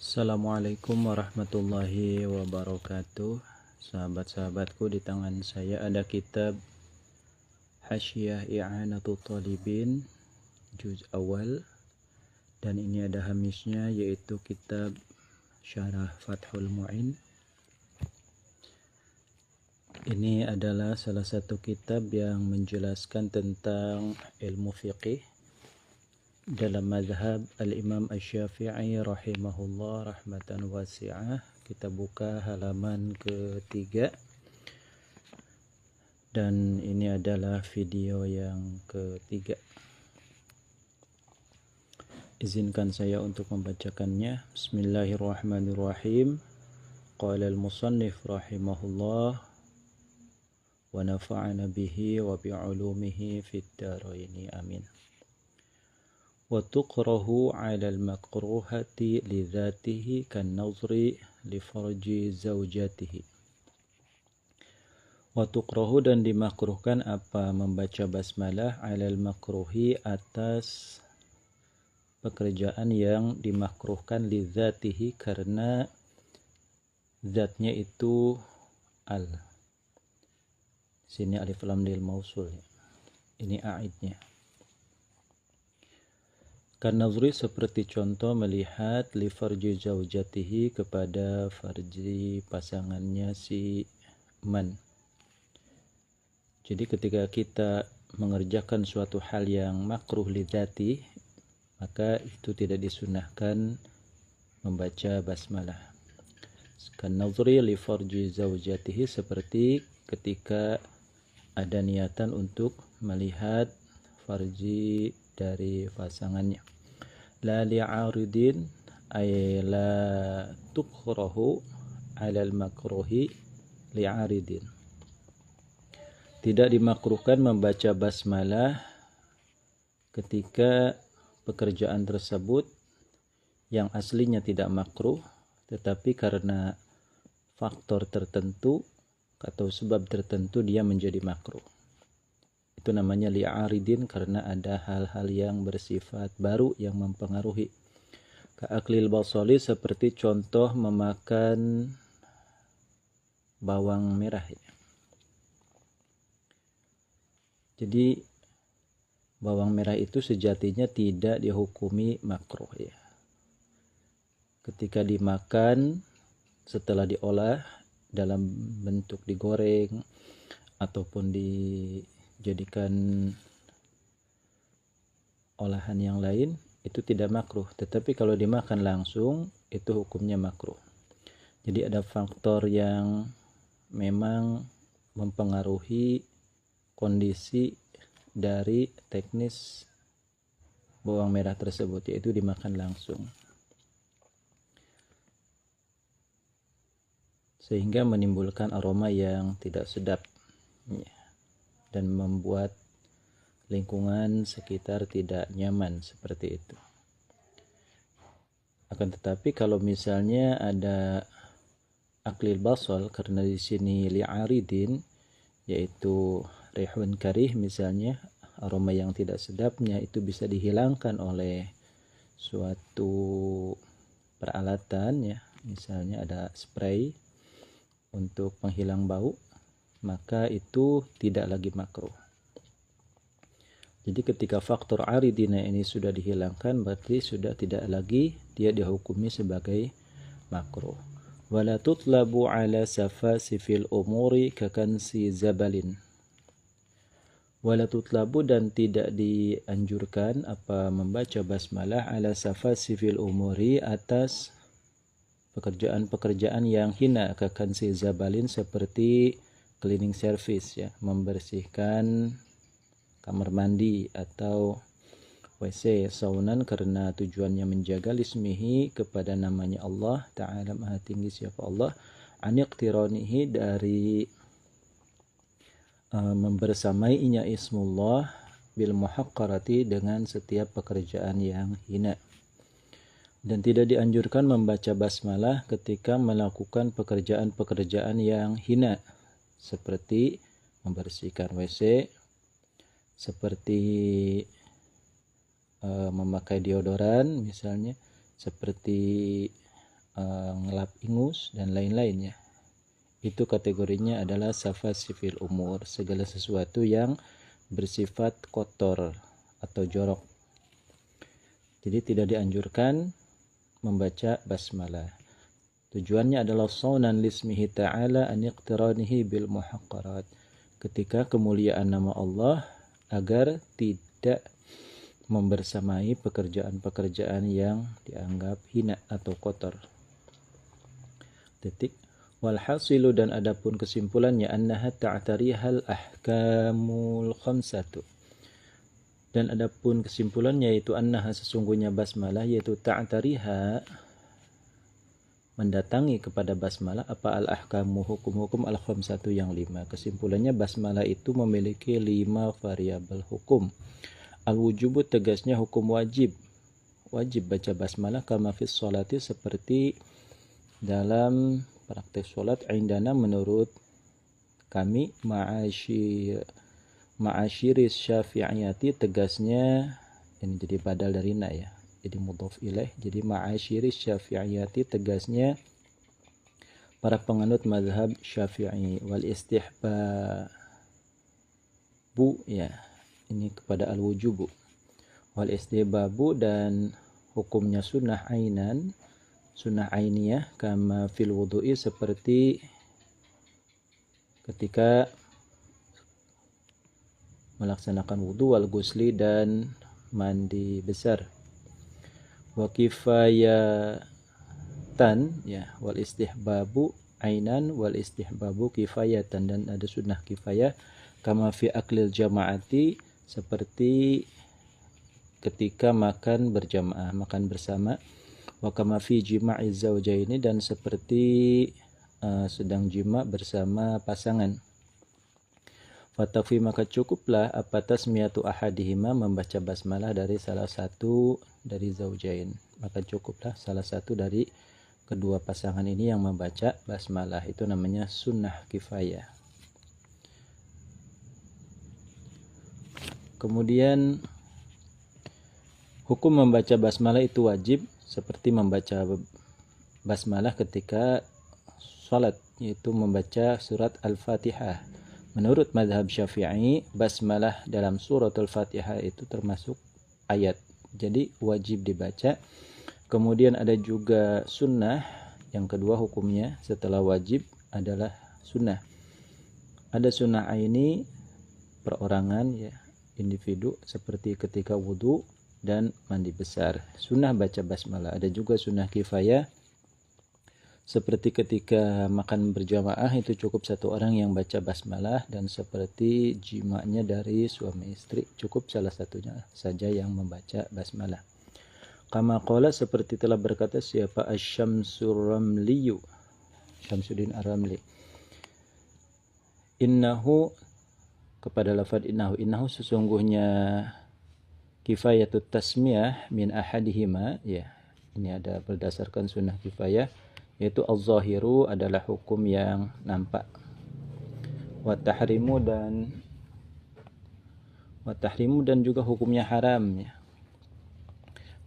Assalamualaikum warahmatullahi wabarakatuh. Sahabat-sahabatku, di tangan saya ada kitab Hasyiah I'anatul Talibin juz awal, dan ini ada hamisnya, yaitu kitab Syarah Fathul Mu'in. Ini adalah salah satu kitab yang menjelaskan tentang ilmu fiqih dalam mazhab al-Imam Asy-Syafi'i rahimahullah rahmatan wasi'ah. Kita buka halaman ketiga, dan ini adalah video yang ketiga. Izinkan saya untuk membacakannya. Bismillahirrahmanirrahim. Qala al-musannif rahimahullah wa nafa'ana bihi wa bi'ulumihi fid dharaini amin. وتكره على المكروهة لذاته كالنظر لفرج زوجته. وتكره, dan dimakruhkan apa membaca basmalah alal makruhi, atas pekerjaan yang dimakruhkan, lidzatihi, karena zatnya itu al. Sini alif lam lil mausul, ini aidnya. Kanazri, seperti contoh melihat, li farji zaujatihi, kepada farji pasangannya si man. Jadi ketika kita mengerjakan suatu hal yang makruh lidzati, maka itu tidak disunahkan membaca basmalah. Kanazri li farji zaujatihi, seperti ketika ada niatan untuk melihat farji dari pasangannya. La li'aridin, ay la tukrahu alal makruhi li'aridin. Tidak dimakruhkan membaca basmalah ketika pekerjaan tersebut yang aslinya tidak makruh, tetapi karena faktor tertentu atau sebab tertentu dia menjadi makruh. Itu namanya li'aridin, karena ada hal-hal yang bersifat baru yang mempengaruhi. Ka'aklil basali, seperti contoh memakan bawang merah. Jadi bawang merah itu sejatinya tidak dihukumi makruh ya. Ketika dimakan setelah diolah dalam bentuk digoreng ataupun dijadikan olahan yang lain, itu tidak makruh. Tetapi kalau dimakan langsung, itu hukumnya makruh. Jadi ada faktor yang memang mempengaruhi kondisi dari teknis bawang merah tersebut, yaitu dimakan langsung, sehingga menimbulkan aroma yang tidak sedap dan membuat lingkungan sekitar tidak nyaman, seperti itu. Akan tetapi kalau misalnya ada aklil basal, karena di sini li'aridin, yaitu rihun karih misalnya, aroma yang tidak sedapnya itu bisa dihilangkan oleh suatu peralatan ya, misalnya ada spray untuk penghilang bau, maka itu tidak lagi makruh. Jadi ketika faktor aridina ini sudah dihilangkan, berarti sudah tidak lagi dia dihukumi sebagai makruh. Wala tutlabu ala safasifil umuri kakansi zabalin. Wala tutlabu, dan tidak dianjurkan apa membaca basmalah ala safasifil umuri, atas pekerjaan-pekerjaan yang hina, kakansi zabalin, seperti cleaning service ya, membersihkan kamar mandi atau WC, saunan, karena tujuannya menjaga lismihi, kepada namanya Allah Ta'ala, maha tinggi siapa Allah, aniqtiranihi, dari membersamainya ismullah, bil muhaqqarati, dengan setiap pekerjaan yang hina. Dan tidak dianjurkan membaca basmalah ketika melakukan pekerjaan-pekerjaan yang hina, seperti membersihkan WC, seperti memakai deodoran misalnya, seperti ngelap ingus dan lain-lainnya. Itu kategorinya adalah safasifil umur, segala sesuatu yang bersifat kotor atau jorok. Jadi tidak dianjurkan membaca basmalah. Tujuannya adalah saunan lismihi ta'ala an iqtiranihi bil muhaqqarat. Ketika kemuliaan nama Allah agar tidak membersamai pekerjaan-pekerjaan yang dianggap hina atau kotor. Titik. Walhasilu, dan adapun kesimpulannya, annaha ta'tarihal ahkamul khamsatu. Dan adapun kesimpulannya yaitu annaha, sesungguhnya basmalah, yaitu ta'tariha, mendatangi kepada basmalah apa al-ahkamu, hukum-hukum al-khamsatu yang 5. Kesimpulannya basmalah itu memiliki 5 variabel hukum. Al-wujubu, tegasnya hukum wajib. Wajib baca basmalah kama fis sholati, seperti dalam praktek sholat, indana menurut kami, ma'asyiris syafi'iyati, tegasnya ini jadi badal dari na ya, jadi mudhaf ilaih, jadi ma'asyiris syafi'iyati, tegasnya para penganut mazhab syafi'i. Wal istihbabu, ya ini kepada al-wujubu. Wal istihbabu, dan hukumnya sunnah ainan, sunnah ainiyah, kama fil wudu'i, seperti ketika melaksanakan wudu, wal gusli, dan mandi besar. Wa kifayatan, ya, wal istihbabu ainan wal istihbabu kifayatan, dan ada sunnah kifayah, kama fi aklil jama'ati, seperti ketika makan berjamaah, makan bersama. Wa kama fi jima'iz zawjaini, dan seperti sedang jima bersama pasangan. Fatafi, maka cukuplah apa tasmiyatu ahadihima, membaca basmalah dari salah satu dari zaujain. Maka cukuplah salah satu dari kedua pasangan ini yang membaca basmalah. Itu namanya sunnah kifayah. Kemudian hukum membaca basmalah itu wajib, seperti membaca basmalah ketika salat, yaitu membaca surat Al-Fatihah. Menurut mazhab Syafi'i, basmalah dalam surat Al-Fatihah itu termasuk ayat, jadi wajib dibaca. Kemudian ada juga sunnah, yang kedua hukumnya setelah wajib adalah sunnah. Ada sunnah aini, perorangan, ya, individu, seperti ketika wudu dan mandi besar, sunnah baca basmalah. Ada juga sunnah kifayah, seperti ketika makan berjamaah, itu cukup satu orang yang baca basmalah, dan seperti jimanya dari suami istri, cukup salah satunya saja yang membaca basmalah. Kama qala, seperti telah berkata siapa, Asy-Syamsur Ramliyu, Syamsuddin Ar-Ramli, innahu, kepada lafaz innahu sesungguhnya kifayatut tasmiyah min ahadihima, ya, ini ada berdasarkan sunnah kifayah, yaitu az-zahiru, adalah hukum yang nampak, wa tahrimu, dan juga hukumnya haram, ya,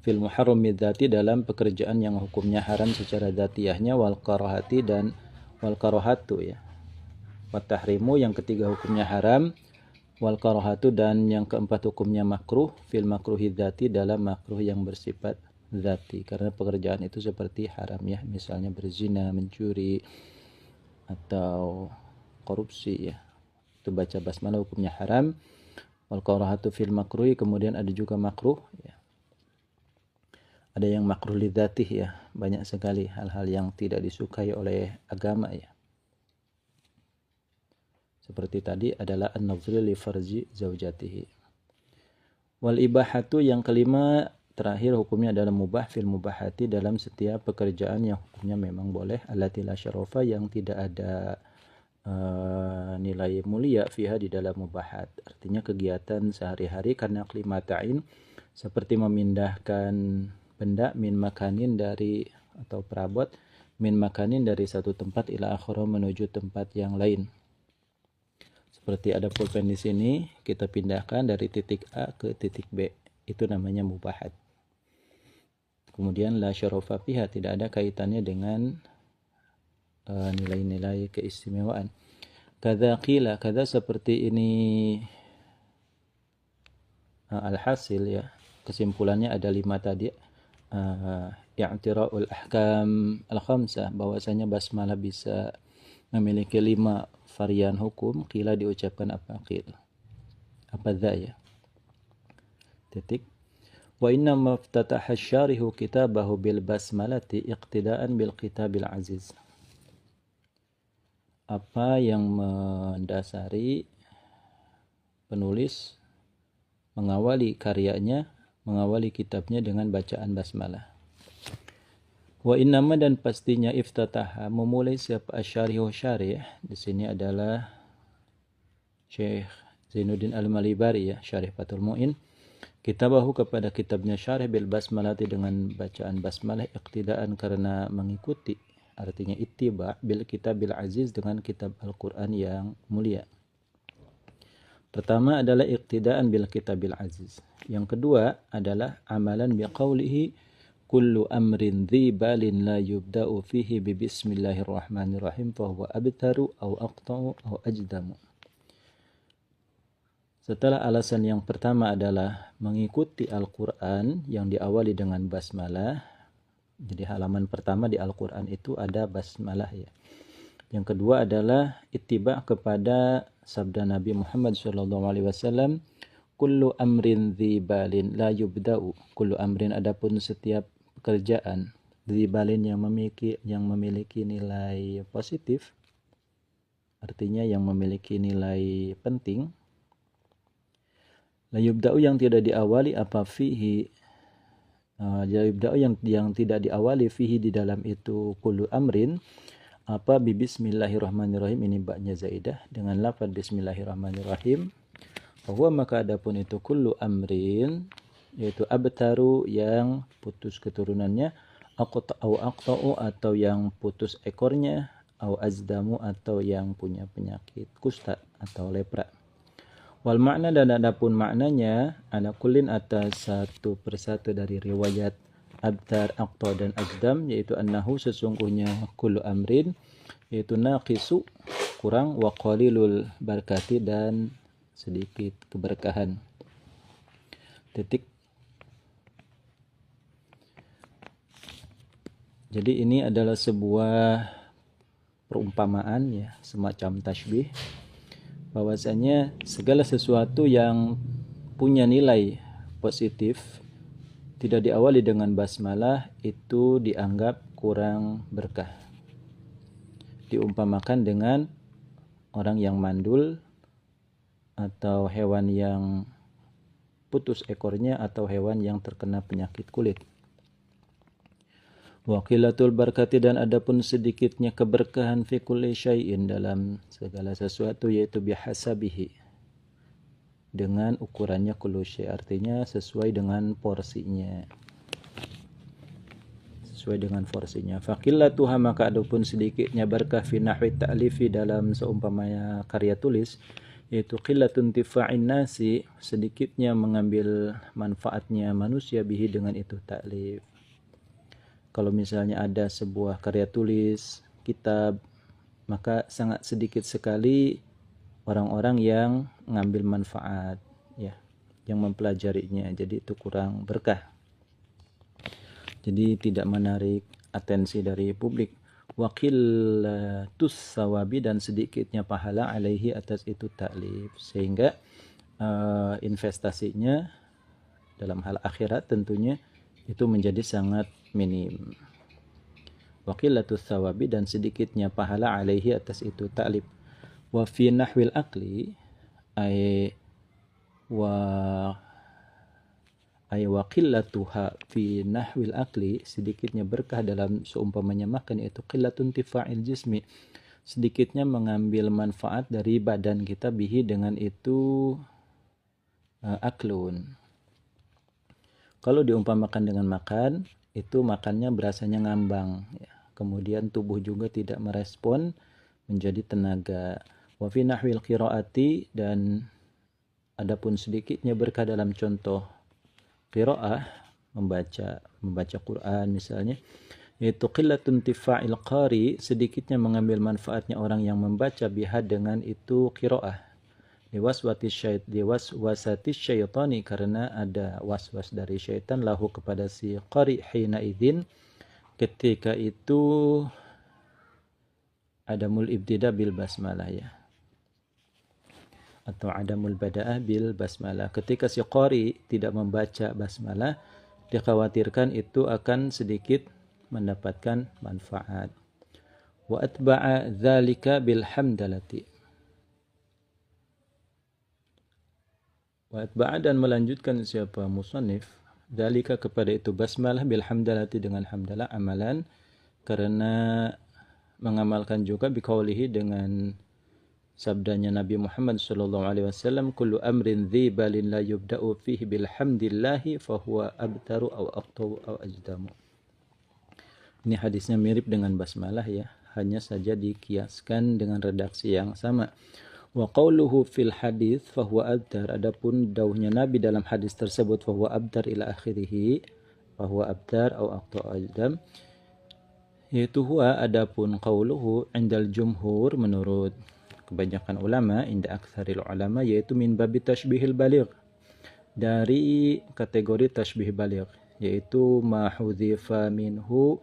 fil muharrami dzati, dalam pekerjaan yang hukumnya haram secara dzatiyahnya, wal karahati, dan wal karahatu, ya, wa tahrimu, yang ketiga hukumnya haram, wal karahatu, dan yang keempat hukumnya makruh, fil makruhi dzati, dalam makruh yang bersifat dzati, karena pekerjaan itu seperti haram, ya, misalnya berzina, mencuri, atau korupsi, ya, itu baca basmalah hukumnya haram. Wal karahatu fil makruhi, kemudian ada juga makruh, ya, ada yang makruh lidzatih, ya, banyak sekali hal-hal yang tidak disukai oleh agama, ya, seperti tadi adalah an-nadhri li farji zaujatihi. Wal ibahatu, yang kelima terakhir hukumnya adalah mubah fil mubahati, dalam setiap pekerjaan yang hukumnya memang boleh, allati la syarafa, yang tidak ada nilai mulia fiha, di dalam mubahat, artinya kegiatan sehari-hari, karena klimatain, seperti memindahkan benda, min makanin, dari atau perabot, min makanin, dari satu tempat, ila akhara, menuju tempat yang lain. Seperti ada pulpen di sini, kita pindahkan dari titik A ke titik B, itu namanya mubahat. Kemudian la syarafa fiha, tidak ada kaitannya dengan nilai-nilai keistimewaan. Kadza qila, kadza seperti ini alhasil ya, kesimpulannya ada 5 tadi. I'tira'ul ahkam al-khamsah, bahwasanya basmalah bisa memiliki 5 varian hukum. Qila diucapkan apa? Qil. Apa dza ya? Titik. Wa inna maftataha syarihu kitabahu bil basmalati iqtidaan bil kitabil aziz. Apa yang mendasari penulis mengawali karyanya, mengawali kitabnya dengan bacaan basmalah. Wa innama, dan pastinya, iftataha, memulai siapa asyarihu syarih. Di sini adalah Syekh Zainuddin Al-Malibari ya, Syarih Fathul Mu'in. Kitabahu, kepada kitabnya syarih, bil basmalati, dengan bacaan basmalah, iqtidaan, karena mengikuti, artinya ittiba, bil kitabil aziz, dengan kitab Al-Quran yang mulia. Pertama adalah iqtidaan bil kitabil aziz. Yang kedua adalah amalan biqaulihi kullu amrin dhi balin la yubda'u fihi bi bismillahirrahmanirrahim fahuwa abtaru au aqta'u au ajdamu. Setelah alasan yang pertama adalah mengikuti Al-Quran yang diawali dengan basmalah. Jadi halaman pertama di Al-Quran itu ada basmalah ya. Yang kedua adalah ittiba kepada sabda Nabi Muhammad SAW, kullu amrin dhi balin la yubda'u. Kullu amrin, adapun setiap pekerjaan, dhi balin, yang memiliki nilai positif, artinya yang memiliki nilai penting. La yubda'u, yang tidak diawali apa fihi, la yubda'u yang tidak diawali fihi, di dalam itu, kullu amrin, apa bi bismillahirrahmanirrahim, ini baknya zaidah, dengan lafaz bismillahirrahmanirrahim. Bahwa maka adapun itu kullu amrin, yaitu abtaru, yang putus keturunannya, au aqta'u, atau yang putus ekornya, au azdamu, atau yang punya penyakit kusta atau lepra. Wal makna, dan adapun maknanya, ala kullin, atas satu persatu dari riwayat abtar, aqta, dan azdam, yaitu annahu, sesungguhnya, kullu amrin, yaitu naqisu, kurang, wa qalilul barakati, dan sedikit keberkahan. Titik. Jadi ini adalah sebuah perumpamaan ya, semacam tasbih, bahwasanya segala sesuatu yang punya nilai positif tidak diawali dengan basmalah itu dianggap kurang berkah. Diumpamakan dengan orang yang mandul, atau hewan yang putus ekornya, atau hewan yang terkena penyakit kulit. Wa qillatul barakati, dan adapun sedikitnya keberkahan, fi kulli syai'in, dalam segala sesuatu, yaitu bihasabihi, dengan ukurannya, kullu syai', artinya sesuai dengan porsinya. Sesuai dengan porsinya. Fa qillatuha, maka adapun sedikitnya berkah, fi nahwi ta'lifi, dalam seumpamanya karya tulis, yaitu qillatun tifa'in nasi, sedikitnya mengambil manfaatnya manusia, bihi, dengan itu ta'lif. Kalau misalnya ada sebuah karya tulis, kitab, maka sangat sedikit sekali orang-orang yang mengambil manfaat ya, yang mempelajarinya. Jadi itu kurang berkah. Jadi tidak menarik atensi dari publik. Wa qillatus sawabi, dan sedikitnya pahala, alaihi, atas itu ta'lif, sehingga investasinya dalam hal akhirat tentunya itu menjadi sangat minim. Wa qillatus sawabi, dan sedikitnya pahala, alaihi, atas itu ta'lif. Wa fi nahwil akli, ay wa qillatuha fi nahwil akli, sedikitnya berkah dalam seumpamanya makan, yaitu qillatun tifa'il jismi, sedikitnya mengambil manfaat dari badan kita, bihi, dengan itu aklun. Kalau diumpamakan dengan makan, itu makannya berasanya ngambang ya. Kemudian tubuh juga tidak merespon, menjadi tenaga. Wa fi nahwil qiraati, dan adapun sedikitnya berkah dalam contoh qiraah, membaca Quran misalnya, yaitu qillatun tifa'il qari, sedikitnya mengambil manfaatnya orang yang membaca biha dengan itu qiraah. Diwaswasati syaitani, karena ada waswas dari syaitan lahu kepada si qari hina idzin, ketika itu adamul ibtida bil basmalah ya, atau adamul bada'ah bil basmalah. Ketika si qari tidak membaca basmalah, dikhawatirkan itu akan sedikit mendapatkan manfaat. Wa atba'a dzalika bil hamdalati. Wa atba'a, dan melanjutkan siapa musannif, dzalika kepada itu basmalah bil hamdalati dengan hamdalah amalan, karena mengamalkan juga biqaulihi dengan sabdanya Nabi Muhammad sallallahu alaihi wasallam, kullu amrin dzibalin la yubda'u fihi bilhamdillahi fahuwa abtaru aw aqtaw aw ajdamu. Ini hadisnya mirip dengan basmalah ya, hanya saja dikiaskan dengan redaksi yang sama. Wa qauluhu fil hadis fahuwa abtar, adapun dauhnya Nabi dalam hadis tersebut fahuwa abtar ila akhirih, fahuwa abtar aw aqtaw aw ajdam, yaitu huwa, adapun qauluhu indal jumhur, menurut kebanyakan ulama, inda aktsaril ulama, yaitu min babi tashbihil baligh, dari kategori tashbih baligh, yaitu ma hudhifa minhu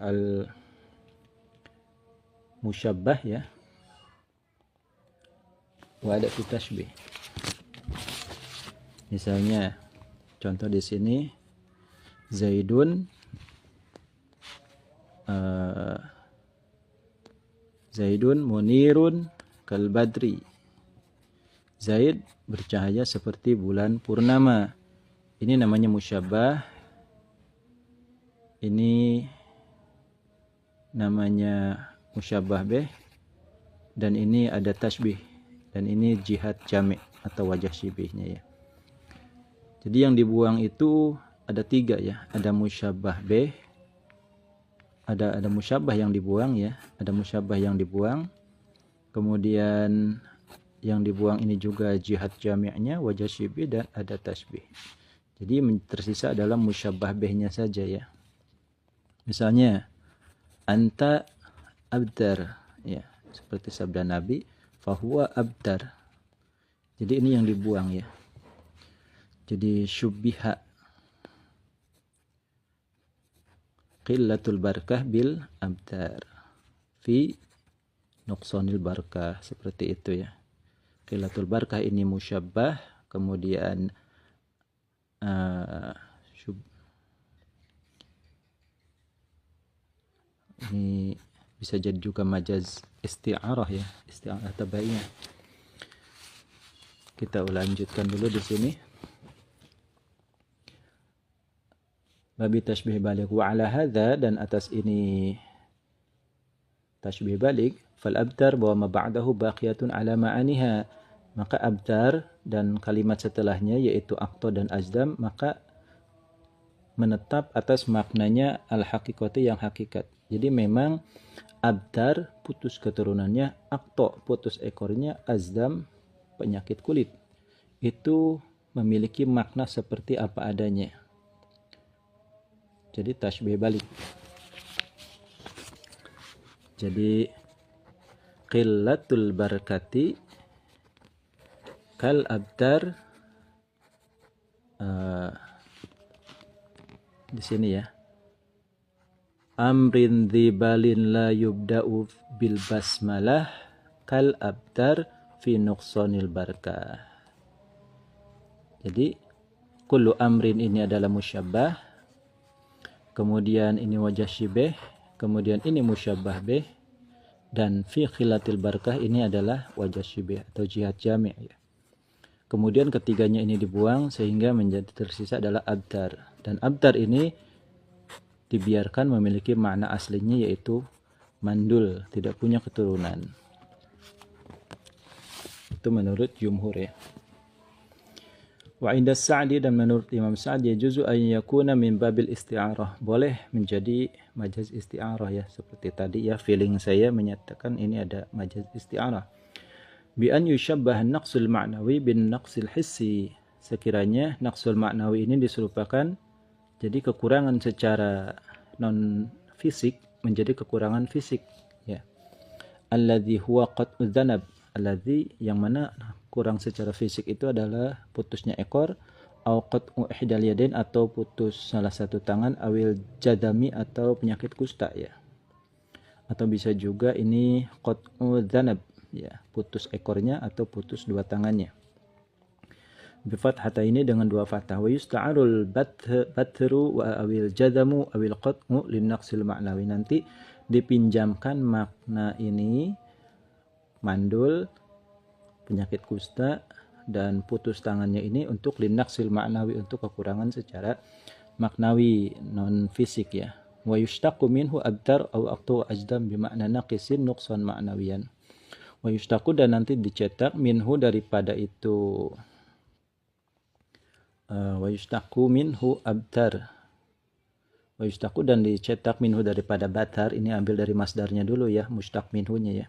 al musyabbah ya, wa ada fi tashbih. Misalnya contoh di sini, Zaidun munirun kal badri, Zaid bercahaya seperti bulan purnama. Ini namanya musyabbah, ini namanya musyabbah bih, dan ini ada tasbih, dan ini jihad jami' atau wajah syibihnya ya. Jadi yang dibuang itu ada 3 ya, ada musyabbah bih, ada musyabbah yang dibuang ya, ada musyabbah yang dibuang, kemudian yang dibuang ini juga jihad jami'nya, wajah syibih, dan ada tasbih. Jadi tersisa adalah musyabbah bihnya saja ya. Misalnya anta abdar ya, seperti sabda Nabi fahuwa abdar. Jadi ini yang dibuang ya. Jadi syubbiha qillatul barakah bil abdar fi nuqsanil barakah, seperti itu ya. Qillatul barakah ini musyabbah, kemudian ini bisa jadi juga majaz isti'arah ya, isti'arah tabaiyah. Kita lanjutkan dulu di sini. Babi tashbih balik, wa ala hadza, dan atas ini tashbih balik, fal abtar bahwa ma ba'dahu baqiyatun ala ma'aniha, maka abtar dan kalimat setelahnya yaitu aqta dan ajdam, maka menetap atas maknanya al-haqiqati, yang hakikat. Jadi memang abtar putus keturunannya, aqta putus ekornya, azdam penyakit kulit, itu memiliki makna seperti apa adanya. Jadi tashbih balik. Jadi qillatul barakati kal abtar, di sini ya, amrin dzibalin la yubda'u bil basmalah kal abtar fi nuqsanil barakah. Jadi kullu amrin ini adalah musyabbah, kemudian ini wajah syibih, kemudian ini musyabbah bih, dan fi khilatil barakah ini adalah wajah syibih atau jihad jami' ya. Kemudian ketiganya ini dibuang sehingga menjadi tersisa adalah abtar, dan abtar ini dibiarkan memiliki makna aslinya yaitu mandul, tidak punya keturunan. Itu menurut jumhur ya. Wa inda Sa'di, dan menurut Imam Sa'di, juzu an yakuna min babil isti'arah, boleh menjadi majaz isti'arah ya, seperti tadi ya, feeling saya menyatakan ini ada majaz isti'arah. Bi an yushabbah naqsul ma'nawi bin naqsil hissi, sekiranya naqsul maknawi ini diserupakan jadi kekurangan secara non fisik menjadi kekurangan fisik, ya. Alladzi huwa qat'udz dzanab, alladzi yang mana kurang secara fisik itu adalah putusnya ekor, au qat'u ihdal yadain atau putus salah satu tangan, awil jadami atau penyakit kusta, ya. Atau bisa juga ini qat'udz dzanab, ya, putus ekornya atau putus dua tangannya. Bifathata ini dengan dua fathah. Wa yusta'arul batru wa awil jadamu awil qat'u linnaqsil ma'nawi. Nanti dipinjamkan makna ini mandul, penyakit kusta, dan putus tangannya ini untuk linnaqsil ma'nawi, untuk kekurangan secara maknawi non fisik, ya. Wa yushtaqu minhu abtar aw aqtu ajdam bimakna naqisin nuqsan ma'nawiyan. Wa yushtaqu, dan nanti dicetak minhu daripada itu wa yushtaqu minhu abtar, wa yushtaqu dan dicetak minhu daripada batar, ini ambil dari masdarnya dulu, ya, mushtaq minhunya, ya.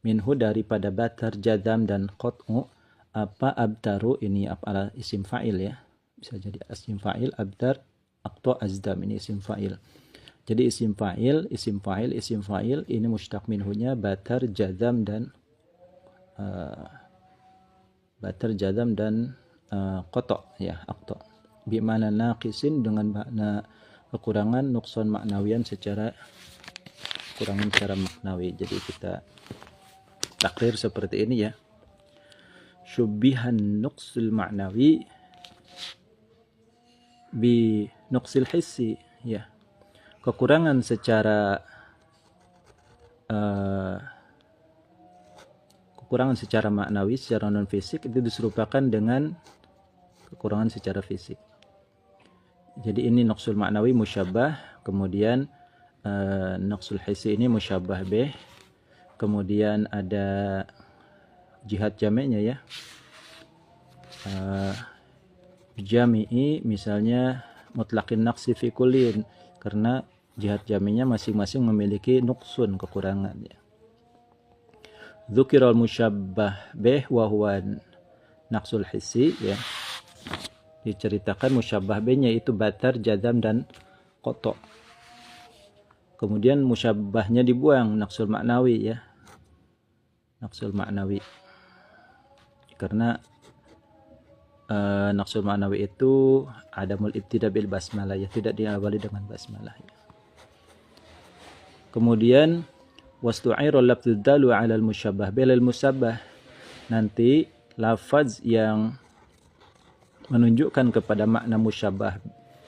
Minhu daripada batar, jadam dan qat'u. Apa abtaru ini apa isim fa'il, ya, bisa jadi isim fa'il. Abtar aqta azdam ini isim fa'il. Jadi isim fa'il, isim fa'il, isim fa'il, ini mushtaq minhunya batar, jadam dan batar, jadam dan qata', ya, aqta. Bimana naqisin, dengan makna kekurangan, nuqsan maknawian secara kekurangan secara maknawi. Jadi kita takrir seperti ini, ya. Syubbihan nuqsul maknawi bi nuqsil hissi, ya. Kekurangan secara kekurangan secara maknawi, secara non fisik itu diserupakan dengan kekurangan secara fisik. Jadi ini naqsul maknawi musyabbah, kemudian naqsul hissi ini musyabbah bih, kemudian ada jihad jameknya, ya. Jami'i misalnya mutlaqin naqsi fi kullin, karena jihad jameknya masing-masing memiliki nuqsun, kekurangan, ya. Dzukiral musyabbah bih wa huwa naqsul hissi, ya. Diceritakan musyabbah bihnya itu batar, jadam dan qata'. Kemudian musyabbahnya dibuang, naqsul maknawi, ya. Naqsul maknawi. Karena naqsul maknawi itu adamul ibtida bil basmalah, ya, tidak diawali dengan basmalah, ya. Kemudian wastu'irul lafdz dalu 'ala al-musyabbah bil musabbah, nanti lafaz yang menunjukkan kepada makna musyabbah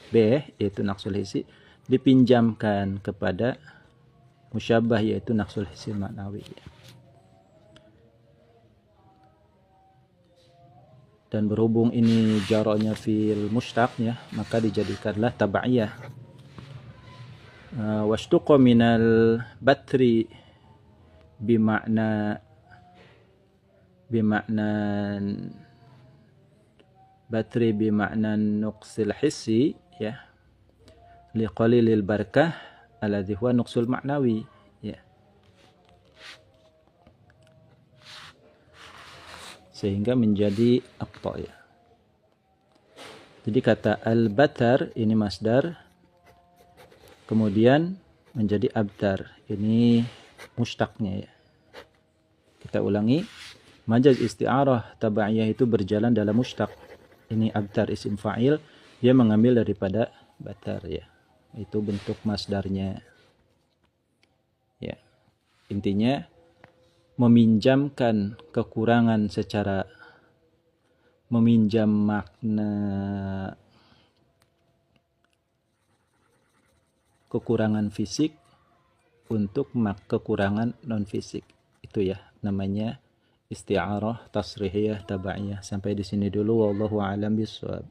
bih, yaitu naqsul hissi, dipinjamkan kepada musyabbah, yaitu naqsul hissi maknawi, ya. Dan berhubung ini jaranya fil mushtaq, ya, maka dijadikanlah tabaiyah. Washtuqa minal batri bimakna batri bimakna nuqsil hissi, ya, liqalilil barakah alladhi huwa nuqsul maknawi, ya. Sehingga menjadi aqta, ya. Jadi kata al-batar ini masdar, kemudian menjadi abtar, ini mushtaqnya, ya. Kita ulangi, majaz isti'arah tabaiyah itu berjalan dalam mushtaq. Ini abtar isim fa'il, dia mengambil daripada batar, ya. Itu bentuk masdarnya, ya. Intinya meminjamkan kekurangan secara meminjam makna kekurangan fisik untuk kekurangan non fisik. Itu, ya, namanya isti'arah tasrihiyah tabaiyah. Sampai di sini dulu, wallahu a'lam bishawab.